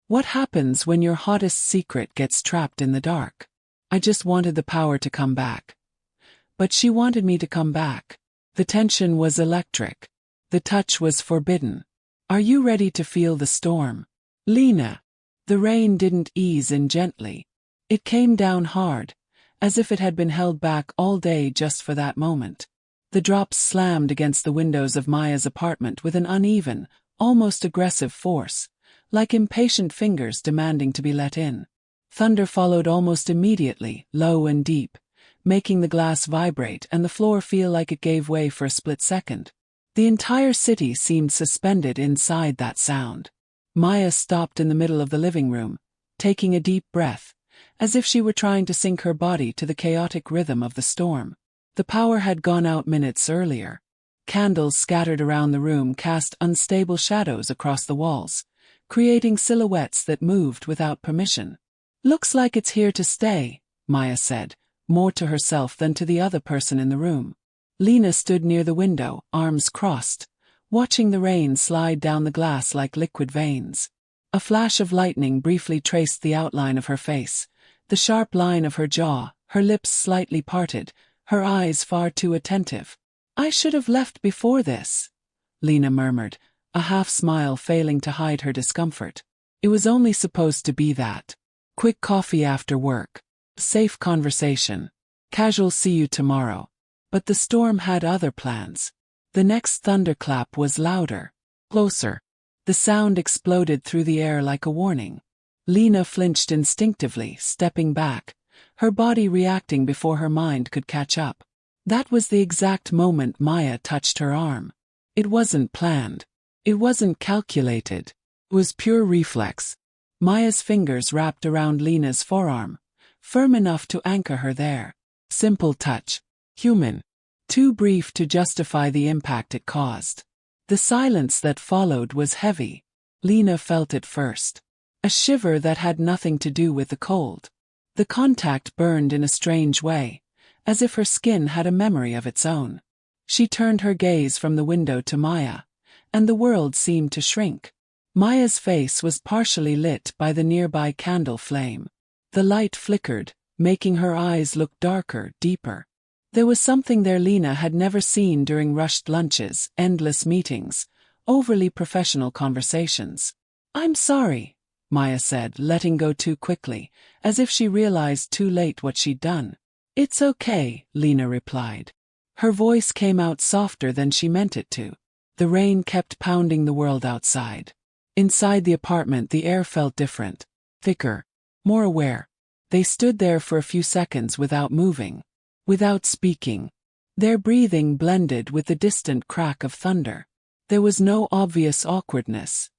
What happens when your hottest secret gets trapped in the dark? I just wanted the power to come back. But she wanted me to come back. The tension was electric. The touch was forbidden. Are you ready to feel the storm? Lena. The rain didn't ease in gently. It came down hard, as if it had been held back all day just for that moment. The drops slammed against the windows of Maya's apartment with an uneven, almost aggressive force, like impatient fingers demanding to be let in. Thunder followed almost immediately, low and deep, making the glass vibrate and the floor feel like it gave way for a split second. The entire city seemed suspended inside that sound. Maya stopped in the middle of the living room, taking a deep breath, as if she were trying to sync her body to the chaotic rhythm of the storm. The power had gone out minutes earlier. Candles scattered around the room cast unstable shadows across the walls, creating silhouettes that moved without permission. Looks like it's here to stay, Maya said, more to herself than to the other person in the room. Lena stood near the window, arms crossed, watching the rain slide down the glass like liquid veins. A flash of lightning briefly traced the outline of her face, the sharp line of her jaw, her lips slightly parted, her eyes far too attentive. I should have left before this, Lena murmured, a half-smile failing to hide her discomfort. It was only supposed to be that. Quick coffee after work. Safe conversation. Casual see you tomorrow. But the storm had other plans. The next thunderclap was louder. Closer. The sound exploded through the air like a warning. Lena flinched instinctively, stepping back, her body reacting before her mind could catch up. That was the exact moment Maya touched her arm. It wasn't planned. It wasn't calculated. It was pure reflex. Maya's fingers wrapped around Lena's forearm, firm enough to anchor her there. Simple touch. Human. Too brief to justify the impact it caused. The silence that followed was heavy. Lena felt it first. A shiver that had nothing to do with the cold. The contact burned in a strange way, as if her skin had a memory of its own. She turned her gaze from the window to Maya, and the world seemed to shrink. Maya's face was partially lit by the nearby candle flame. The light flickered, making her eyes look darker, deeper. There was something there Lena had never seen during rushed lunches, endless meetings, overly professional conversations. I'm sorry, Maya said, letting go too quickly, as if she realized too late what she'd done. It's okay, Lena replied. Her voice came out softer than she meant it to. The rain kept pounding the world outside. Inside the apartment the air felt different, thicker, more aware. They stood there for a few seconds without moving, without speaking. Their breathing blended with the distant crack of thunder. There was no obvious awkwardness,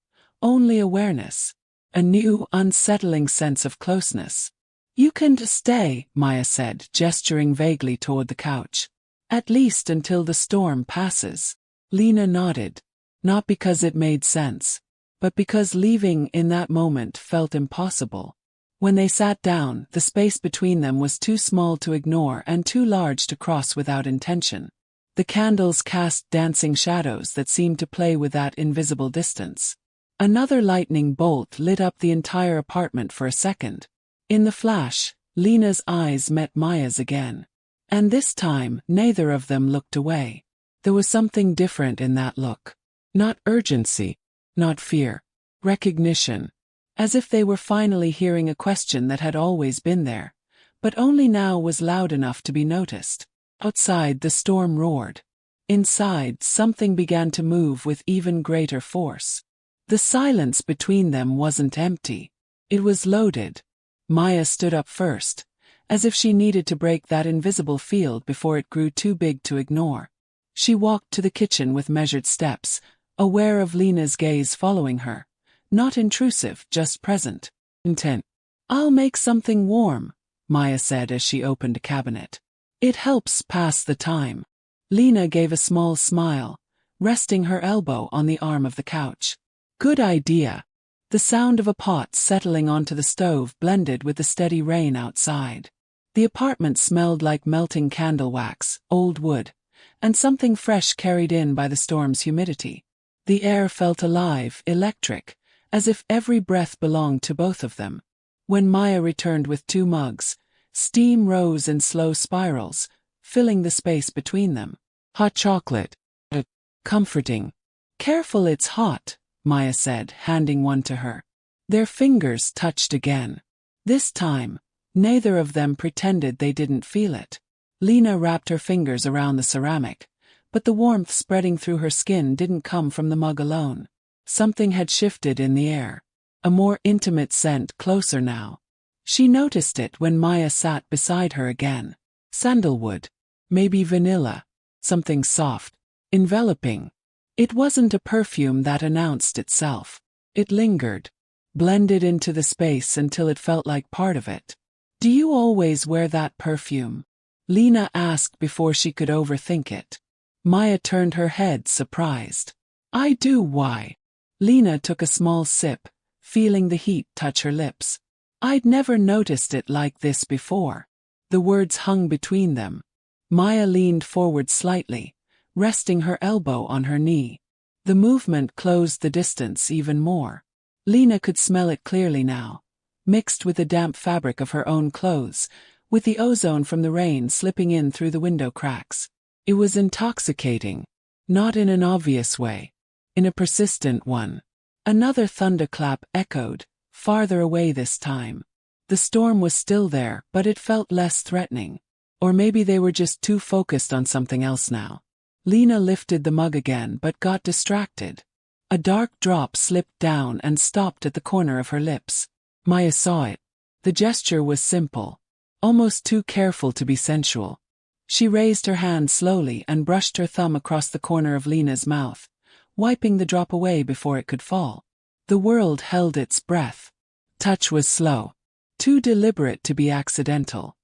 only awareness, a new, unsettling sense of closeness. You can stay, Maya said, gesturing vaguely toward the couch. At least until the storm passes. Lena nodded, not because it made sense, but because leaving in that moment felt impossible. When they sat down, the space between them was too small to ignore and too large to cross without intention. The candles cast dancing shadows that seemed to play with that invisible distance. Another lightning bolt lit up the entire apartment for a second. In the flash, Lena's eyes met Maya's again. And this time, neither of them looked away. There was something different in that look. Not urgency, not fear, recognition. As if they were finally hearing a question that had always been there, but only now was loud enough to be noticed. Outside the storm roared. Inside, something began to move with even greater force. The silence between them wasn't empty. It was loaded. Maya stood up first, as if she needed to break that invisible field before it grew too big to ignore. She walked to the kitchen with measured steps, aware of Lena's gaze following her. Not intrusive, just present. Intent. I'll make something warm, Maya said as she opened a cabinet. It helps pass the time. Lena gave a small smile, resting her elbow on the arm of the couch. Good idea. The sound of a pot settling onto the stove blended with the steady rain outside. The apartment smelled like melting candle wax, old wood, and something fresh carried in by the storm's humidity. The air felt alive, electric, as if every breath belonged to both of them. When Maya returned with 2 mugs, steam rose in slow spirals, filling the space between them. Hot chocolate. Comforting. Careful, it's hot, Maya said, handing one to her. Their fingers touched again. This time, neither of them pretended they didn't feel it. Lena wrapped her fingers around the ceramic, but the warmth spreading through her skin didn't come from the mug alone. Something had shifted in the air. A more intimate scent, closer now. She noticed it when Maya sat beside her again. Sandalwood. Maybe vanilla. Something soft. Enveloping. It wasn't a perfume that announced itself. It lingered. Blended into the space until it felt like part of it. Do you always wear that perfume? Lena asked before she could overthink it. Maya turned her head, surprised. I do. Why? Lena took a small sip, feeling the heat touch her lips. I'd never noticed it like this before. The words hung between them. Maya leaned forward slightly, resting her elbow on her knee. The movement closed the distance even more. Lena could smell it clearly now, mixed with the damp fabric of her own clothes, with the ozone from the rain slipping in through the window cracks. It was intoxicating, not in an obvious way, in a persistent one. Another thunderclap echoed, farther away this time. The storm was still there, but it felt less threatening. Or maybe they were just too focused on something else now. Lena lifted the mug again but got distracted. A dark drop slipped down and stopped at the corner of her lips. Maya saw it. The gesture was simple, almost too careful to be sensual. She raised her hand slowly and brushed her thumb across the corner of Lena's mouth, wiping the drop away before it could fall. The world held its breath. Touch was slow, too deliberate to be accidental.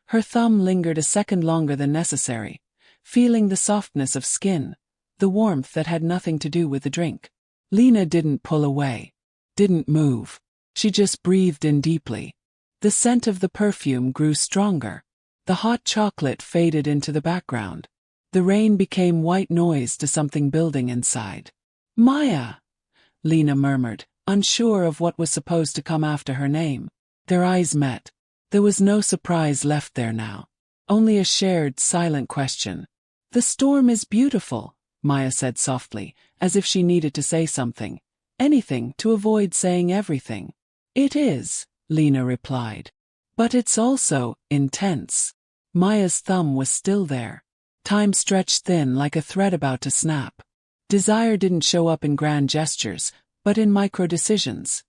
Her thumb lingered a second longer than necessary, feeling the softness of skin, the warmth that had nothing to do with the drink. Lena didn't pull away, didn't move. She just breathed in deeply. The scent of the perfume grew stronger. The hot chocolate faded into the background. The rain became white noise to something building inside. Maya, Lena murmured, unsure of what was supposed to come after her name. Their eyes met. There was no surprise left there now. Only a shared, silent question. The storm is beautiful, Maya said softly, as if she needed to say something. Anything to avoid saying everything. It is, Lena replied. But it's also intense. Maya's thumb was still there. Time stretched thin like a thread about to snap. Desire didn't show up in grand gestures, but in micro-decisions.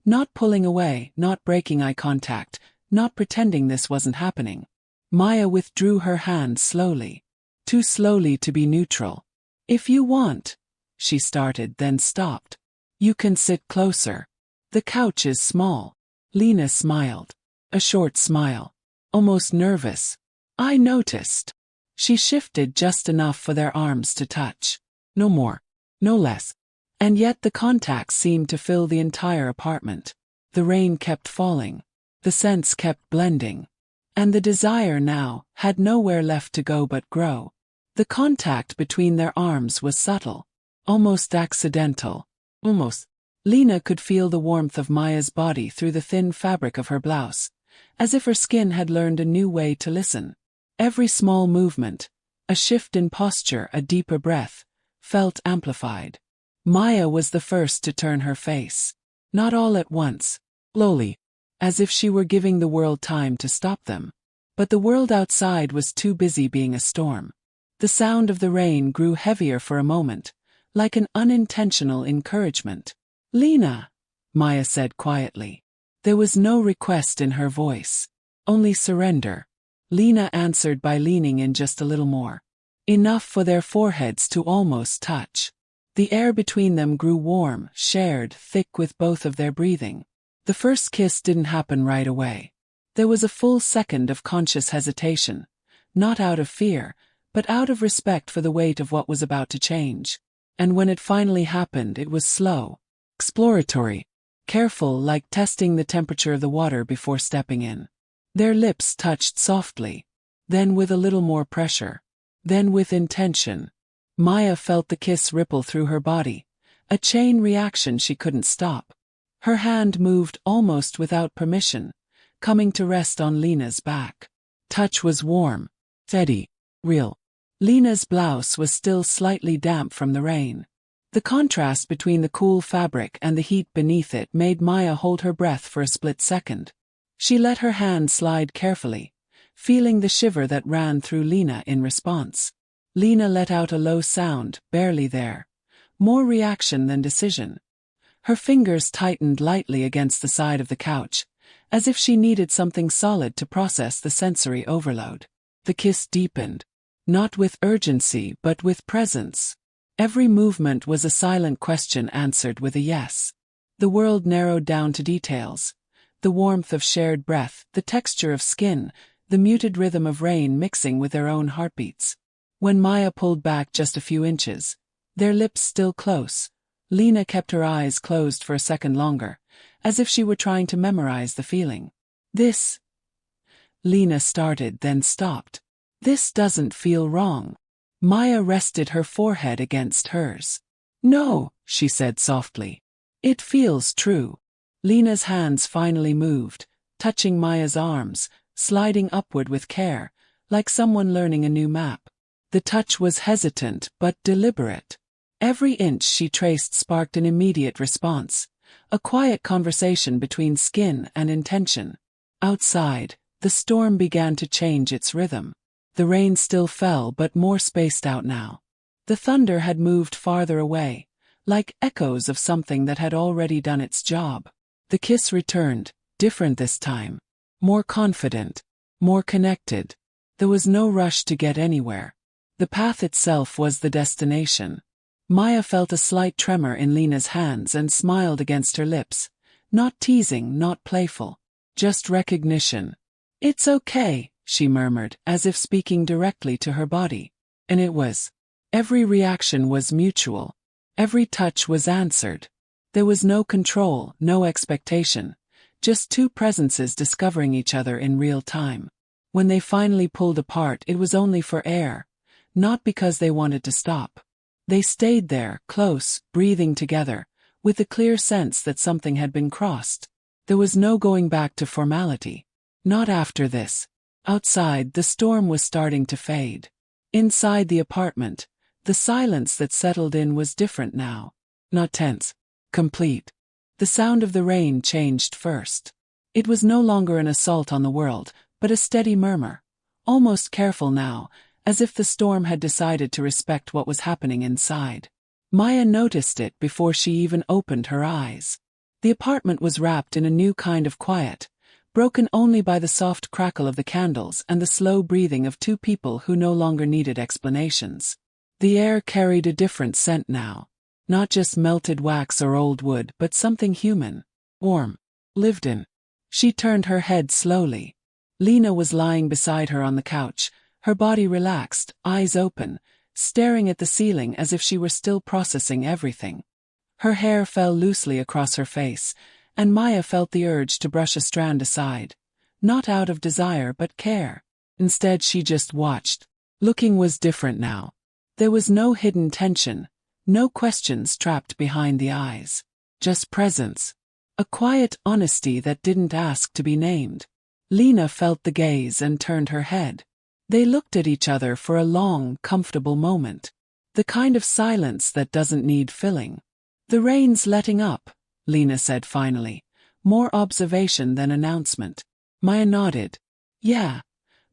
Not pulling away, not breaking eye contact, not pretending this wasn't happening. Maya withdrew her hand slowly. Too slowly to be neutral. If you want, she started, then stopped. You can sit closer. The couch is small. Lena smiled. A short smile. Almost nervous. I noticed. She shifted just enough for their arms to touch. No more. No less. And yet the contact seemed to fill the entire apartment. The rain kept falling. The scents kept blending. And the desire now had nowhere left to go but grow. The contact between their arms was subtle. Almost accidental. Almost. Lena could feel the warmth of Maya's body through the thin fabric of her blouse, as if her skin had learned a new way to listen. Every small movement, a shift in posture, a deeper breath, felt amplified. Maya was the first to turn her face. Not all at once, slowly, as if she were giving the world time to stop them. But the world outside was too busy being a storm. The sound of the rain grew heavier for a moment, like an unintentional encouragement. Lena, Maya said quietly. There was no request in her voice, only surrender. Lena answered by leaning in just a little more. Enough for their foreheads to almost touch. The air between them grew warm, shared, thick with both of their breathing. The first kiss didn't happen right away. There was a full second of conscious hesitation, not out of fear, but out of respect for the weight of what was about to change. And when it finally happened, it was slow, exploratory, careful, like testing the temperature of the water before stepping in. Their lips touched softly, then with a little more pressure, then with intention. Maya felt the kiss ripple through her body, a chain reaction she couldn't stop. Her hand moved almost without permission, coming to rest on Lena's back. Touch was warm, steady, real. Lena's blouse was still slightly damp from the rain. The contrast between the cool fabric and the heat beneath it made Maya hold her breath for a split second. She let her hand slide carefully, feeling the shiver that ran through Lena in response. Lena let out a low sound, barely there. More reaction than decision. Her fingers tightened lightly against the side of the couch, as if she needed something solid to process the sensory overload. The kiss deepened. Not with urgency but with presence. Every movement was a silent question answered with a yes. The world narrowed down to details. The warmth of shared breath, the texture of skin, the muted rhythm of rain mixing with their own heartbeats. When Maya pulled back just a few inches, their lips still close, Lena kept her eyes closed for a second longer, as if she were trying to memorize the feeling. This, Lena started, then stopped. This doesn't feel wrong. Maya rested her forehead against hers. No, she said softly. It feels true. Lena's hands finally moved, touching Maya's arms, sliding upward with care, like someone learning a new map. The touch was hesitant but deliberate. Every inch she traced sparked an immediate response, a quiet conversation between skin and intention. Outside, the storm began to change its rhythm. The rain still fell but more spaced out now. The thunder had moved farther away, like echoes of something that had already done its job. The kiss returned, different this time. More confident, more connected. There was no rush to get anywhere. The path itself was the destination. Maya felt a slight tremor in Lena's hands and smiled against her lips. Not teasing, not playful. Just recognition. It's okay, she murmured, as if speaking directly to her body. And it was. Every reaction was mutual. Every touch was answered. There was no control, no expectation. Just two presences discovering each other in real time. When they finally pulled apart, it was only for air. Not because they wanted to stop. They stayed there, close, breathing together, with the clear sense that something had been crossed. There was no going back to formality. Not after this. Outside, the storm was starting to fade. Inside the apartment, the silence that settled in was different now. Not tense. Complete. The sound of the rain changed first. It was no longer an assault on the world, but a steady murmur. Almost careful now, as if the storm had decided to respect what was happening inside. Maya noticed it before she even opened her eyes. The apartment was wrapped in a new kind of quiet, broken only by the soft crackle of the candles and the slow breathing of two people who no longer needed explanations. The air carried a different scent now. Not just melted wax or old wood, but something human, warm, lived in. She turned her head slowly. Lena was lying beside her on the couch, her body relaxed, eyes open, staring at the ceiling as if she were still processing everything. Her hair fell loosely across her face, and Maya felt the urge to brush a strand aside. Not out of desire but care. Instead she just watched. Looking was different now. There was no hidden tension, no questions trapped behind the eyes. Just presence. A quiet honesty that didn't ask to be named. Lena felt the gaze and turned her head. They looked at each other for a long, comfortable moment. The kind of silence that doesn't need filling. The rain's letting up, Lena said finally. More observation than announcement. Maya nodded. Yeah,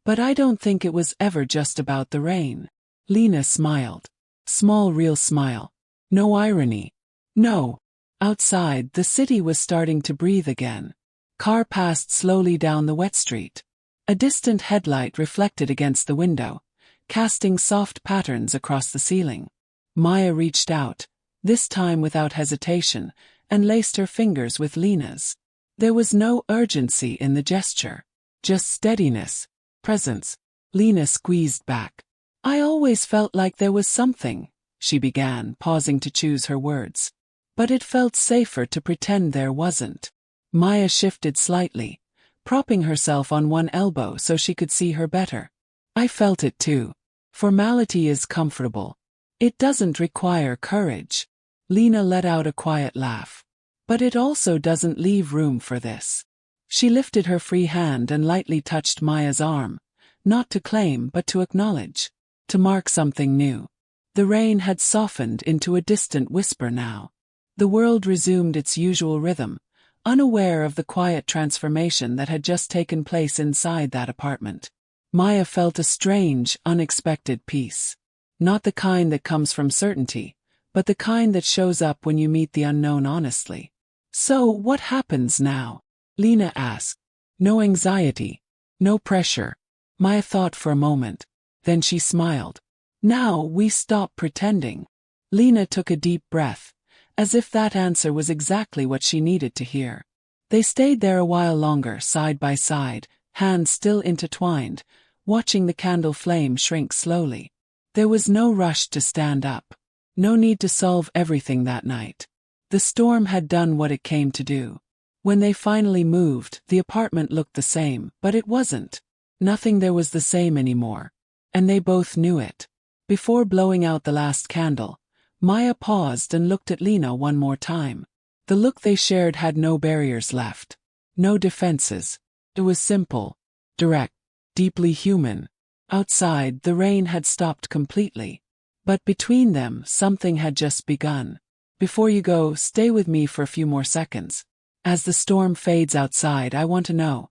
but I don't think it was ever just about the rain. Lena smiled. Small real smile. No irony. No. Outside, the city was starting to breathe again. Car passed slowly down the wet street. A distant headlight reflected against the window, casting soft patterns across the ceiling. Maya reached out, this time without hesitation, and laced her fingers with Lena's. There was no urgency in the gesture. Just steadiness. Presence. Lena squeezed back. I always felt like there was something, she began, pausing to choose her words. But it felt safer to pretend there wasn't. Maya shifted slightly, propping herself on one elbow so she could see her better. I felt it too. Formality is comfortable. It doesn't require courage. Lena let out a quiet laugh. But it also doesn't leave room for this. She lifted her free hand and lightly touched Maya's arm, not to claim but to acknowledge, to mark something new. The rain had softened into a distant whisper now. The world resumed its usual rhythm, unaware of the quiet transformation that had just taken place inside that apartment. Maya felt a strange, unexpected peace. Not the kind that comes from certainty, but the kind that shows up when you meet the unknown honestly. "So, what happens now?" Lena asked. No anxiety, no pressure. Maya thought for a moment. Then she smiled. "Now we stop pretending." Lena took a deep breath, as if that answer was exactly what she needed to hear. They stayed there a while longer, side by side, hands still intertwined, watching the candle flame shrink slowly. There was no rush to stand up. No need to solve everything that night. The storm had done what it came to do. When they finally moved, the apartment looked the same, but it wasn't. Nothing there was the same anymore. And they both knew it. Before blowing out the last candle, Maya paused and looked at Lena one more time. The look they shared had no barriers left. No defenses. It was simple, direct, deeply human. Outside, the rain had stopped completely. But between them, something had just begun. "Before you go, stay with me for a few more seconds. As the storm fades outside, I want to know.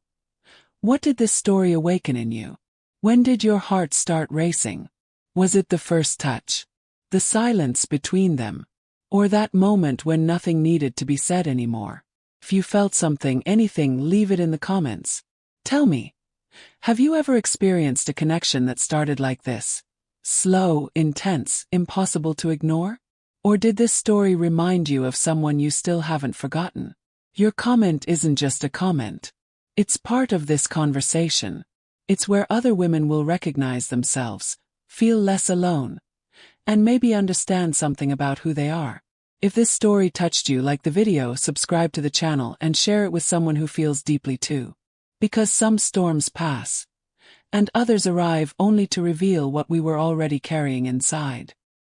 What did this story awaken in you? When did your heart start racing? Was it the first touch? The silence between them? Or that moment when nothing needed to be said anymore? If you felt something, anything, leave it in the comments. Tell me. Have you ever experienced a connection that started like this? Slow, intense, impossible to ignore? Or did this story remind you of someone you still haven't forgotten? Your comment isn't just a comment. It's part of this conversation. It's where other women will recognize themselves, feel less alone, and maybe understand something about who they are. If this story touched you, like the video, subscribe to the channel, and share it with someone who feels deeply too. Because some storms pass, and others arrive only to reveal what we were already carrying inside.